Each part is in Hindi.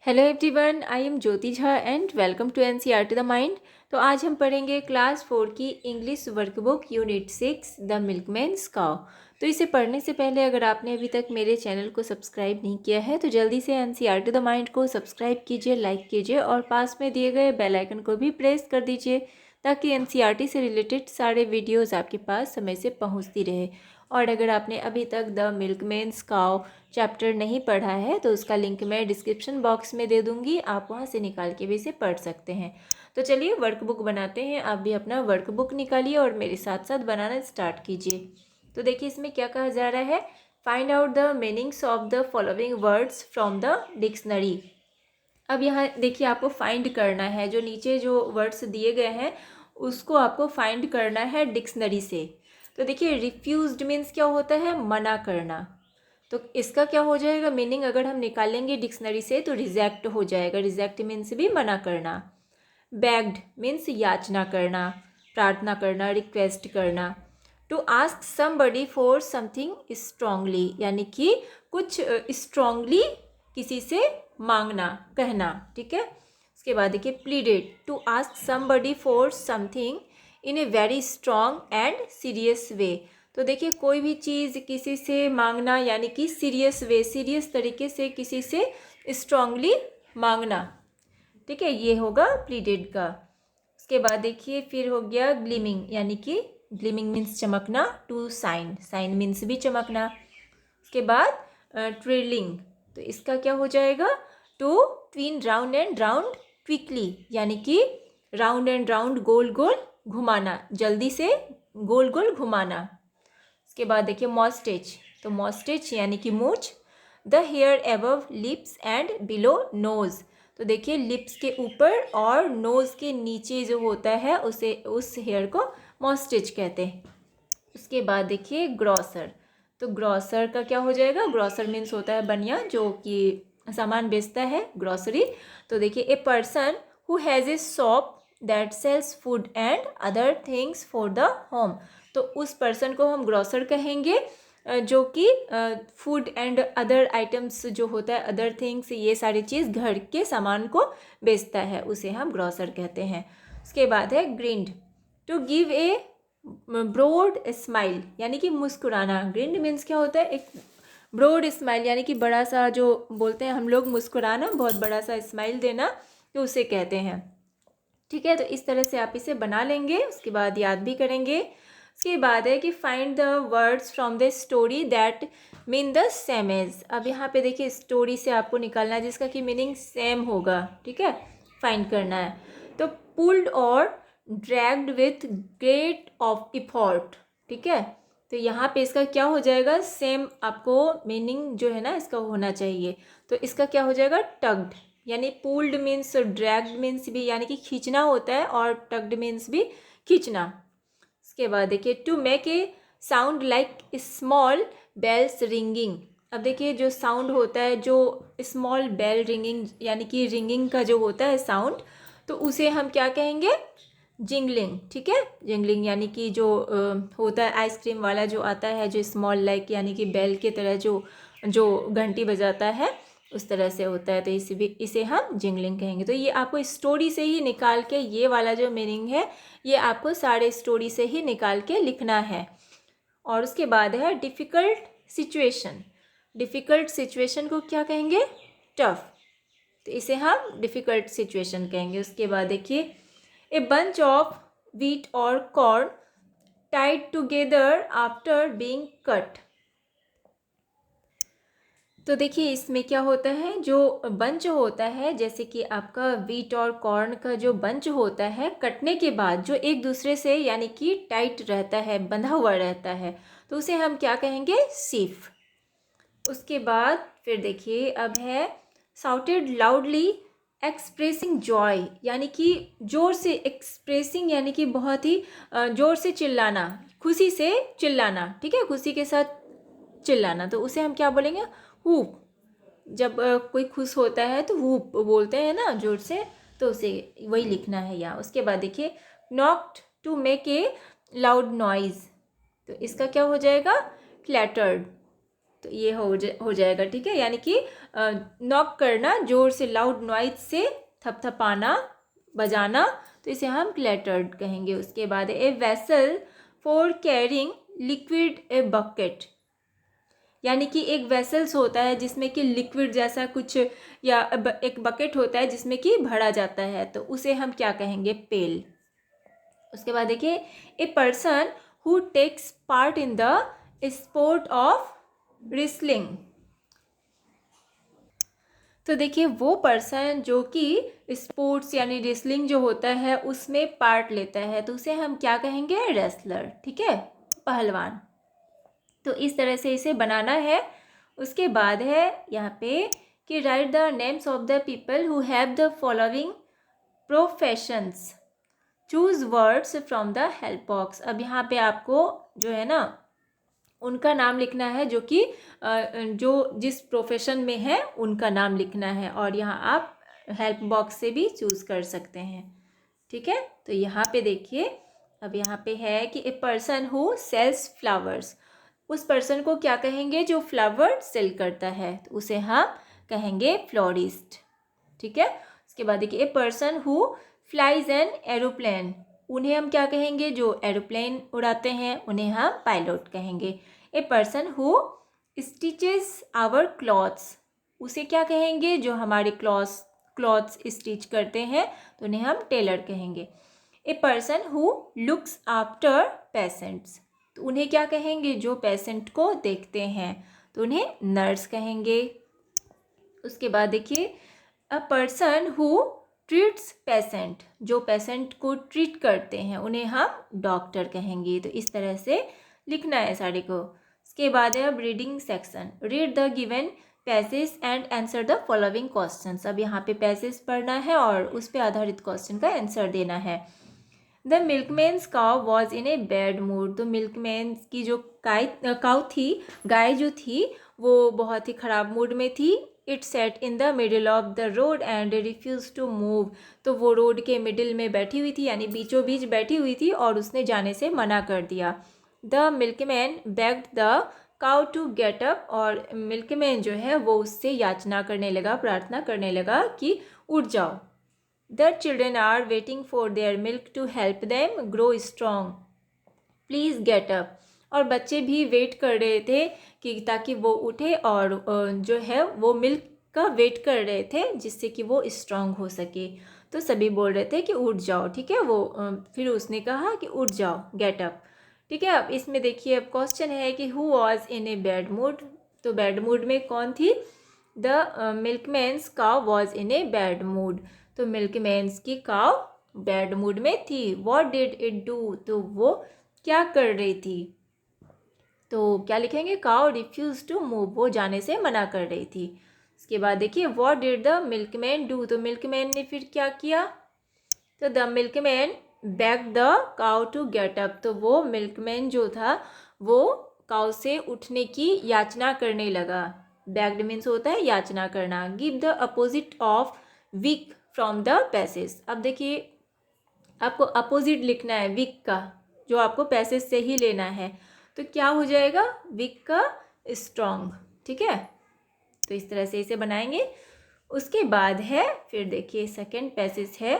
Hello everyone, I am Jyoti Jha and welcome to NCERT the mind. तो आज हम पढ़ेंगे क्लास 4 की English workbook unit 6 the milkman's cow. तो इसे पढ़ने से पहले अगर आपने अभी तक मेरे चैनल को सब्सक्राइब नहीं किया है तो जल्दी से एनसीईआरटी द माइंड को सब्सक्राइब कीजिए, लाइक कीजिए और पास में दिए गए बेल आइकन को भी प्रेस कर दीजिए ताकि एनसीईआरटी से रिलेटेड सारे वीडियोज़ आपके पास समय से पहुँचती रहे। और अगर आपने अभी तक द मिल्कमैन्स काउ चैप्टर नहीं पढ़ा है तो उसका लिंक मैं डिस्क्रिप्शन बॉक्स में दे दूँगी, आप वहाँ से निकाल के भी इसे पढ़ सकते हैं। तो चलिए वर्कबुक बनाते हैं। आप भी अपना वर्कबुक निकालिए और मेरे साथ साथ बनाना स्टार्ट कीजिए। तो देखिए इसमें क्या कहा जा रहा है, find out the meanings of the following words from the dictionary. अब यहाँ देखिए आपको फाइंड करना है, जो नीचे जो वर्ड्स दिए गए हैं उसको आपको फाइंड करना है डिक्शनरी से। तो देखिए रिफ्यूज्ड मीन्स क्या होता है, मना करना। तो इसका क्या हो जाएगा मीनिंग, अगर हम निकालेंगे डिक्शनरी से तो रिजेक्ट हो जाएगा। रिजेक्ट मीन्स भी मना करना। बेग्ड मीन्स याचना करना, प्रार्थना करना, रिक्वेस्ट करना। To ask somebody for something strongly, यानी कि कुछ स्ट्रांगली किसी से मांगना, कहना, ठीक है। उसके बाद देखिए pleaded, to ask somebody for something in a very strong and serious way. तो देखिए कोई भी चीज़ किसी से मांगना यानी कि सीरियस वे, सीरियस तरीके से किसी से स्ट्रांगली मांगना, ठीक है, ये होगा प्लीडेड का। उसके बाद देखिए फिर हो गया ग्लिमिंग, यानी कि ग्लिमिंग मीन्स चमकना। टू साइन, साइन मीन्स भी चमकना। उसके बाद ट्रेलिंग, तो इसका क्या हो जाएगा, to twin round and round quickly, यानी कि राउंड एंड राउंड, गोल गोल घुमाना, जल्दी से गोल गोल घुमाना। उसके बाद देखिए मॉस्टेच, तो मॉस्टेच यानी कि मूंछ। The hair above lips and below nose, तो देखिए लिप्स के ऊपर और नोज के नीचे जो होता है उसे, उस हेयर को मॉस्टेच कहते हैं। उसके बाद देखिए ग्रॉसर, तो ग्रॉसर का क्या हो जाएगा, ग्रॉसर मीन्स होता है बनिया जो कि सामान बेचता है, ग्रॉसरी। तो देखिए a person who has a shop that sells food and other things for the home, तो उस पर्सन को हम ग्रॉसर कहेंगे जो कि फूड एंड अदर आइटम्स जो होता है, अदर थिंग्स, ये सारी चीज़ घर के सामान को बेचता है, उसे हम ग्रॉसर कहते हैं। उसके बाद है grinned, to give a broad smile, यानी कि मुस्कुराना। ग्रिंड मीन्स क्या होता है, एक ब्रॉड स्माइल, यानी कि बड़ा सा, जो बोलते हैं हम लोग मुस्कुराना, बहुत बड़ा सा स्माइल देना, तो उसे कहते हैं, ठीक है। तो इस तरह से आप इसे बना लेंगे, उसके बाद याद भी करेंगे। उसके बाद है कि find the words from the story that mean the same as. अब यहाँ पे देखिए स्टोरी से आपको निकालना है जिसका कि मीनिंग सेम होगा, ठीक है, फाइंड करना है। तो पुल्ड और dragged with great of effort, ठीक है। तो यहाँ पे इसका क्या हो जाएगा, सेम आपको मीनिंग जो है ना इसका होना चाहिए। तो इसका क्या हो जाएगा, टग्ड, यानी पुल्ड मीन्स, ड्रैग्ड मीन्स भी यानी कि खींचना होता है और टग्ड मीन्स भी खींचना। उसके बाद देखिए to make a sound like small bells ringing. अब देखिए जो साउंड होता है, जो स्मॉल बेल रिंगिंग, यानी कि रिंगिंग का जो होता है साउंड, तो उसे हम क्या कहेंगे, जिंगलिंग, ठीक है। जिंगलिंग यानी कि जो होता है आइसक्रीम वाला जो आता है, जो स्मॉल लाइक यानी कि बेल के तरह जो जो घंटी बजाता है, उस तरह से होता है, तो इसे हम जिंगलिंग कहेंगे। तो ये आपको स्टोरी से ही निकाल के, ये वाला जो मीनिंग है ये आपको सारे स्टोरी से ही निकाल के लिखना है। और उसके बाद है डिफ़िकल्ट सिचुएशन। डिफ़िकल्ट सिचुएशन को क्या कहेंगे, टफ, तो इसे हम डिफ़िकल्ट सिचुएशन कहेंगे। उसके बाद देखिए ए बंच ऑफ व्हीट और corn Tide together after being cut. तो देखिए इसमें क्या होता है, जो बंच होता है, जैसे कि आपका व्हीट और कॉर्न का जो बंच होता है, कटने के बाद जो एक दूसरे से यानी कि टाइट रहता है, बंधा हुआ रहता है, तो उसे हम क्या कहेंगे, सीफ। उसके बाद फिर देखिए अब है साउटेड लाउडली एक्सप्रेसिंग जॉय, यानी कि ज़ोर से, एक्सप्रेसिंग यानी कि बहुत ही ज़ोर से चिल्लाना, खुशी से चिल्लाना, ठीक है, खुशी के साथ चिल्लाना, तो उसे हम क्या बोलेंगे, हुप। जब कोई खुश होता है तो हुप बोलते हैं ना जोर से, तो उसे वही लिखना है यहाँ। उसके बाद देखिए knocked, to make a loud noise, तो इसका क्या हो जाएगा, क्लैटर्ड, तो ये हो जाएगा, ठीक है। यानी कि नॉक करना, जोर से, लाउड नॉइज से, थपथपाना, बजाना, तो इसे हम क्लैटर्ड कहेंगे। उसके बाद a vessel for carrying liquid, a bucket, यानी कि एक वेसल्स होता है जिसमें कि लिक्विड जैसा कुछ, या एक बकेट होता है जिसमें कि भरा जाता है, तो उसे हम क्या कहेंगे, पेल। उसके बाद देखिए a person who takes part in the sport of wrestling, तो देखिए वो पर्सन जो कि स्पोर्ट्स यानी रेसलिंग जो होता है उसमें पार्ट लेता है, तो उसे हम क्या कहेंगे, रेसलर, ठीक है, पहलवान। तो इस तरह से इसे बनाना है। उसके बाद है यहाँ पे कि right the names of the people who have the following professions, choose words from the help box. अब यहाँ पे आपको जो है ना उनका नाम लिखना है जो कि जो जिस प्रोफेशन में है उनका नाम लिखना है, और यहाँ आप हेल्प बॉक्स से भी चूज़ कर सकते हैं, ठीक है। तो यहाँ पे देखिए, अब यहाँ पे है कि a person who sells flowers, उस पर्सन को क्या कहेंगे, जो फ्लावर सेल करता है, तो उसे हम कहेंगे फ्लोरिस्ट, ठीक है। उसके बाद देखिए a person who flies an aeroplane, उन्हें हम क्या कहेंगे, जो एरोप्लेन उड़ाते हैं उन्हें हम पायलट कहेंगे। A person who stitches our clothes, उसे क्या कहेंगे, जो हमारे क्लॉथ्स स्टिच करते हैं, तो उन्हें हम टेलर कहेंगे। A person who looks after patients, तो उन्हें क्या कहेंगे, जो पेशेंट को देखते हैं, तो उन्हें नर्स कहेंगे। उसके बाद देखिए a person who treats patient, जो पेशेंट को ट्रीट करते हैं उन्हें हम डॉक्टर कहेंगे। तो इस तरह से लिखना है सारे को। उसके बाद है अब reading section, read the given passage and answer the following questions. अब यहाँ पे पैसेज पढ़ना है और उस पर आधारित क्वेश्चन का आंसर देना है। The milkman's cow was in a bad mood, तो मिल्कमैन्स की जो काउ थी, गाय जो थी, वो बहुत ही ख़राब मूड में थी। It sat in the middle of the road and refuse to move, तो वो रोड के मिडिल में बैठी हुई थी, यानी बीचों बीच बैठी हुई थी और उसने जाने से मना कर दिया। The milkman begged the cow to get up, और मिल्कमैन जो है वो उससे याचना करने लगा, प्रार्थना करने लगा कि उठ जाओ। The children are waiting for their milk to help them grow strong, please get up, और बच्चे भी वेट कर रहे थे कि ताकि वो उठे और जो है वो मिल्क का वेट कर रहे थे जिससे कि वो स्ट्रांग हो सके। तो सभी बोल रहे थे कि उठ जाओ, ठीक है। वो फिर उसने कहा कि उठ जाओ, गेट अप, ठीक है। अब इसमें देखिए अब क्वेश्चन है कि who was in a bad mood, तो बैड मूड में कौन थी, the milkman's cow was in a bad mood, तो मिल्कमैन्स की काउ बैड मूड में थी। व्हाट डिड इट डू, तो वो क्या कर रही थी, तो क्या लिखेंगे, काउ रिफ्यूज टू मूव, वो जाने से मना कर रही थी। उसके बाद देखिए what did the milkman do, तो मिल्कमैन ने फिर क्या किया, तो the milkman begged the cow to get up, तो वो मिल्कमैन जो था वो काउ से उठने की याचना करने लगा। बेग्ड मीन्स होता है याचना करना। Give the opposite of weak from the passage, अब देखिए आपको अपोजिट लिखना है वीक का, जो आपको पैसेज से ही लेना है, तो क्या हो जाएगा, वीक का स्ट्रॉन्ग, ठीक है। तो इस तरह से इसे बनाएंगे। उसके बाद है फिर देखिए सेकंड पैसेज है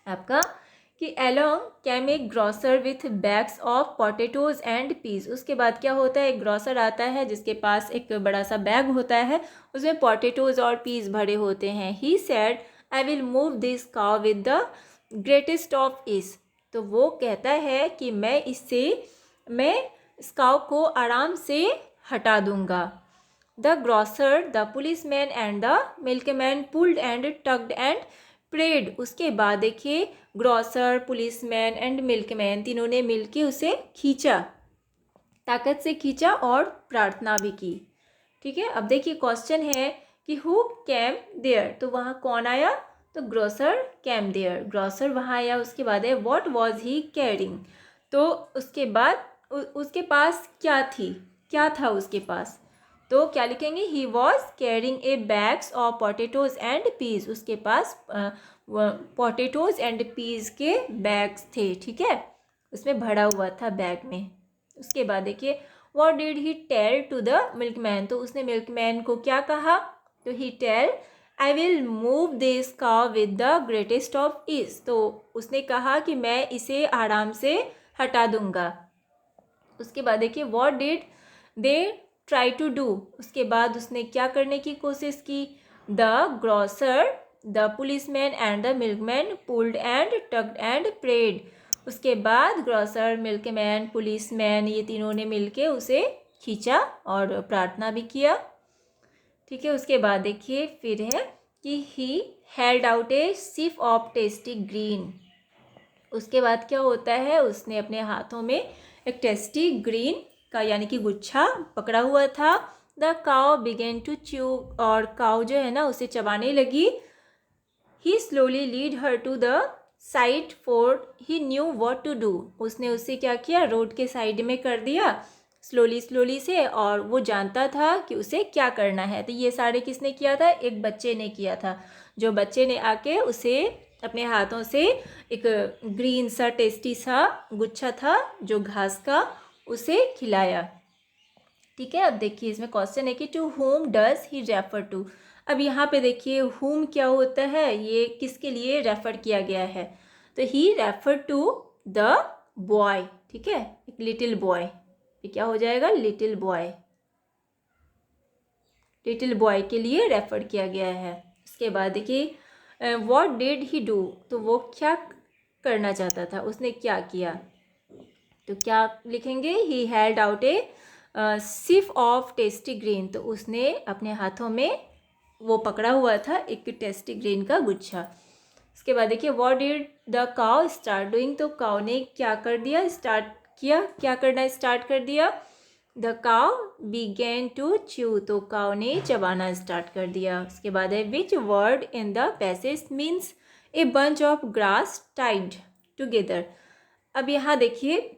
आपका कि along came a grocer with bags of potatoes and peas. उसके बाद क्या होता है, एक ग्रॉसर आता है जिसके पास एक बड़ा सा बैग होता है, उसमें पोटैटोज और पीस भरे होते हैं। He said I will move this cow with the greatest of ease, तो वो कहता है कि मैं इस काउ को आराम से हटा दूंगा। The grocer, the policeman and the milkman pulled and tugged and prayed. उसके बाद देखिए ग्रॉसर, पुलिसमैन एंड मिल्कमैन तीनों ने मिलके उसे खींचा, ताकत से खींचा और प्रार्थना भी की, ठीक है। अब देखिए क्वेश्चन है कि हु कैम देयर, तो वहाँ कौन आया, तो ग्रॉसर कैम देयर, ग्रॉसर वहाँ आया। उसके बाद है व्हाट वाज ही कैरिंग, तो उसके बाद उसके पास क्या थी, क्या था उसके पास, तो क्या लिखेंगे, he was carrying a bags of potatoes and peas, उसके पास पोटैटोज एंड पीस के बैग्स थे, ठीक है, उसमें भरा हुआ था बैग में। उसके बाद देखिए what did he tell to the milkman, तो उसने मिल्कमैन को क्या कहा, तो he tell I will move this cow with the greatest of ease, तो उसने कहा कि मैं इसे आराम से हटा दूंगा। उसके बाद देखिए what did they try to do, उसके बाद उसने क्या करने की कोशिश की, the grocer the policeman and the milkman pulled and tugged and prayed, उसके बाद ग्रॉसर मिल्कमैन पुलिसमैन ये तीनों ने मिलके उसे खींचा और प्रार्थना भी किया। ठीक है, उसके बाद देखिए फिर है कि he held out a sip of tasty green, उसके बाद क्या होता है, उसने अपने हाथों में एक टेस्टी ग्रीन का यानी कि गुच्छा पकड़ा हुआ था। The cow began to chew, और काउ जो है ना उसे चबाने लगी। He slowly lead her to the side for he knew what to do, उसने उससे क्या किया, रोड के साइड में कर दिया स्लोली स्लोली से, और वो जानता था कि उसे क्या करना है। तो ये सारे किसने किया था, एक बच्चे ने किया था, जो बच्चे ने आके उसे अपने हाथों से एक ग्रीन सा टेस्टी सा गुच्छा था जो घास का, उसे खिलाया। ठीक है, अब देखिए इसमें क्वेश्चन है कि to whom does he refer to, अब यहाँ पे देखिए होम क्या होता है, ये किसके लिए रेफर किया गया है, तो ही रेफर टू द बॉय। ठीक है, एक लिटिल बॉय, ये क्या हो जाएगा, लिटिल बॉय, लिटिल बॉय के लिए रेफर किया गया है। उसके बाद देखिए व्हाट डिड ही डू, तो वो क्या करना चाहता था, उसने क्या किया, तो क्या लिखेंगे, he held out a sip of tasty green, तो उसने अपने हाथों में वो पकड़ा हुआ था एक टेस्टी ग्रीन का गुच्छा। उसके बाद देखिए what did the cow start doing, तो काउ ने क्या कर दिया, स्टार्ट किया, क्या करना स्टार्ट कर दिया, the cow began to chew, तो काउ ने चबाना स्टार्ट कर दिया। उसके बाद है which word in the passage means a bunch of grass tied together, अब यहाँ देखिए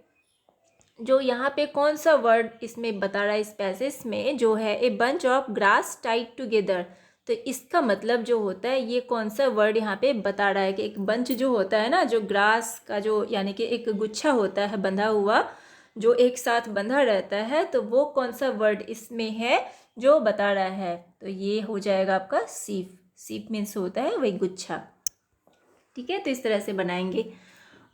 जो यहाँ पे कौन सा वर्ड इसमें बता रहा है, इस पैसेज में जो है ए bunch of grass tied together, तो इसका मतलब जो होता है ये कौन सा वर्ड यहाँ पे बता रहा है कि एक बंच जो होता है ना, जो ग्रास का जो यानी कि एक गुच्छा होता है बंधा हुआ, जो एक साथ बंधा रहता है, तो वो कौन सा वर्ड इसमें है जो बता रहा है, तो ये हो जाएगा आपका सीप, सीप मीन्स होता है वही गुच्छा। ठीक है, तो इस तरह से बनाएंगे।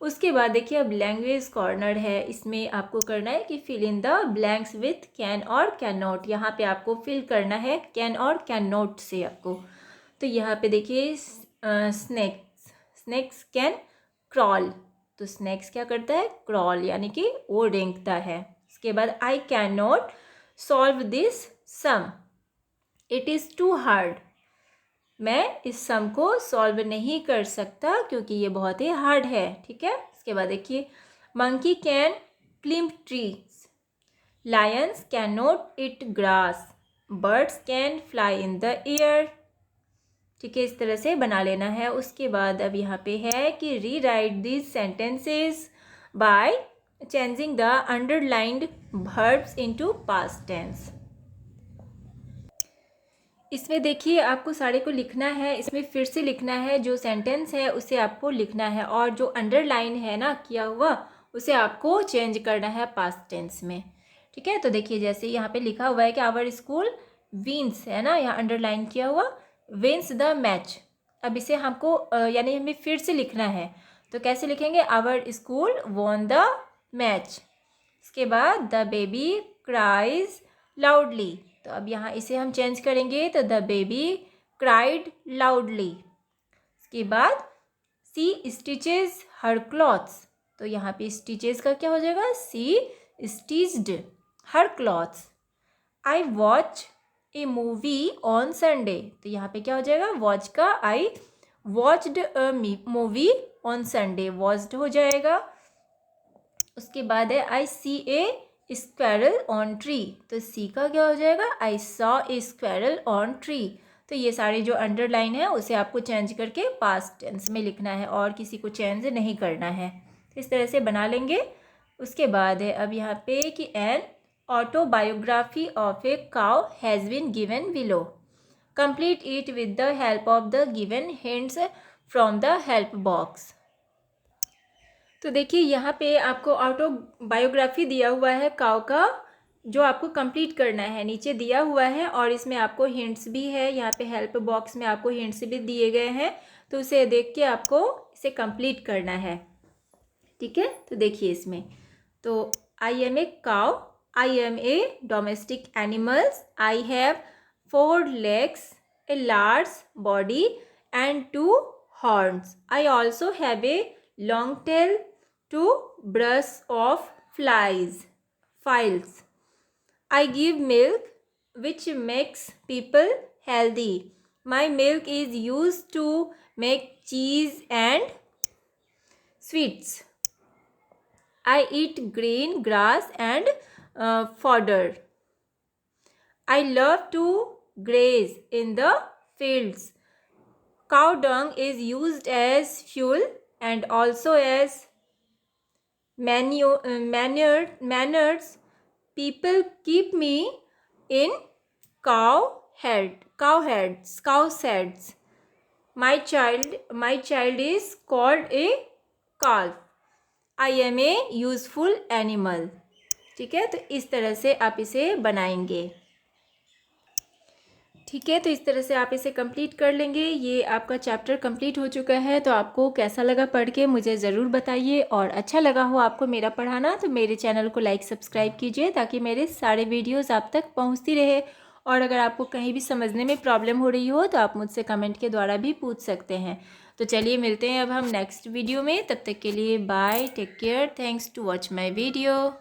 उसके बाद देखिए अब लैंग्वेज कॉर्नर है, इसमें आपको करना है कि fill in the blanks with can और कैन नॉट, यहाँ पे आपको फिल करना है कैन और कैन नॉट से आपको। तो यहाँ पे देखिए स्नैक्स, स्नैक्स कैन क्रॉल, तो स्नैक्स क्या करता है, क्रॉल यानी कि वो रेंगता है। उसके बाद I can not solve this sum, it is too hard, मैं इस सम को सॉल्व नहीं कर सकता क्योंकि ये बहुत ही हार्ड है। ठीक है, इसके बाद देखिए monkey can climb trees, lions can not eat grass, birds can fly in the air. ठीक है, इस तरह से बना लेना है। उसके बाद अब यहाँ पे है कि rewrite these sentences by changing the underlined verbs into past tense. इसमें देखिए आपको सारे को लिखना है, इसमें फिर से लिखना है, जो सेंटेंस है उसे आपको लिखना है और जो अंडरलाइन है ना किया हुआ उसे आपको चेंज करना है पास्ट टेंस में। ठीक है, तो देखिए जैसे यहाँ पे लिखा हुआ है कि आवर स्कूल विंस, है ना, यहाँ अंडरलाइन किया हुआ विंस द मैच। अब इसे हमको यानी हमें फिर से लिखना है, तो कैसे लिखेंगे, our school won the match. इसके बाद द बेबी क्राइज लाउडली, तो अब यहाँ इसे हम चेंज करेंगे, तो द बेबी क्राइड लाउडली। इसके बाद सी स्टिचेज हर क्लॉथ्स, तो यहाँ पे स्टिचेज का क्या हो जाएगा, see stitched her clothes. I watch a movie on Sunday, तो यहाँ पे क्या हो जाएगा, वॉच का I watched a movie on Sunday, watched हो जाएगा। उसके बाद है I see a squirrel on tree, तो सी का क्या हो जाएगा, I saw a squirrel on tree. तो ये सारे जो अंडरलाइन है उसे आपको चेंज करके पास्ट टेंस में लिखना है और किसी को चेंज नहीं करना है। तो इस तरह से बना लेंगे। उसके बाद है अब यहाँ पे कि an autobiography of a cow has been given below, complete it with the help of the given hints from the help box. तो देखिए यहाँ पे आपको ऑटोबायोग्राफी दिया हुआ है काउ का, जो आपको कंप्लीट करना है, नीचे दिया हुआ है और इसमें आपको हिंट्स भी है, यहाँ पे हेल्प बॉक्स में आपको हिंट्स भी दिए गए हैं, तो उसे देख के आपको इसे कंप्लीट करना है। ठीक है, तो देखिए इसमें, तो I am a cow, I am a domestic animals, I have 4 legs, a large body and 2 horns. I also have a long tail to brush off files. I give milk which makes people healthy. My milk is used to make cheese and sweets. I eat green grass and fodder. I love to graze in the fields. Cow dung is used as fuel and also as manures. People keep me in cow sheds. My child is called a calf. I am a useful animal. ठीक है, तो इस तरह से आप इसे बनाएंगे। ठीक है, तो इस तरह से आप इसे कंप्लीट कर लेंगे। ये आपका चैप्टर कंप्लीट हो चुका है। तो आपको कैसा लगा पढ़ के मुझे ज़रूर बताइए, और अच्छा लगा हो आपको मेरा पढ़ाना तो मेरे चैनल को लाइक सब्सक्राइब कीजिए, ताकि मेरे सारे वीडियोस आप तक पहुंचती रहे। और अगर आपको कहीं भी समझने में प्रॉब्लम हो रही हो तो आप मुझसे कमेंट के द्वारा भी पूछ सकते हैं। तो चलिए मिलते हैं अब हम नेक्स्ट वीडियो में। तब तक के लिए bye, take care, thanks to watch my video.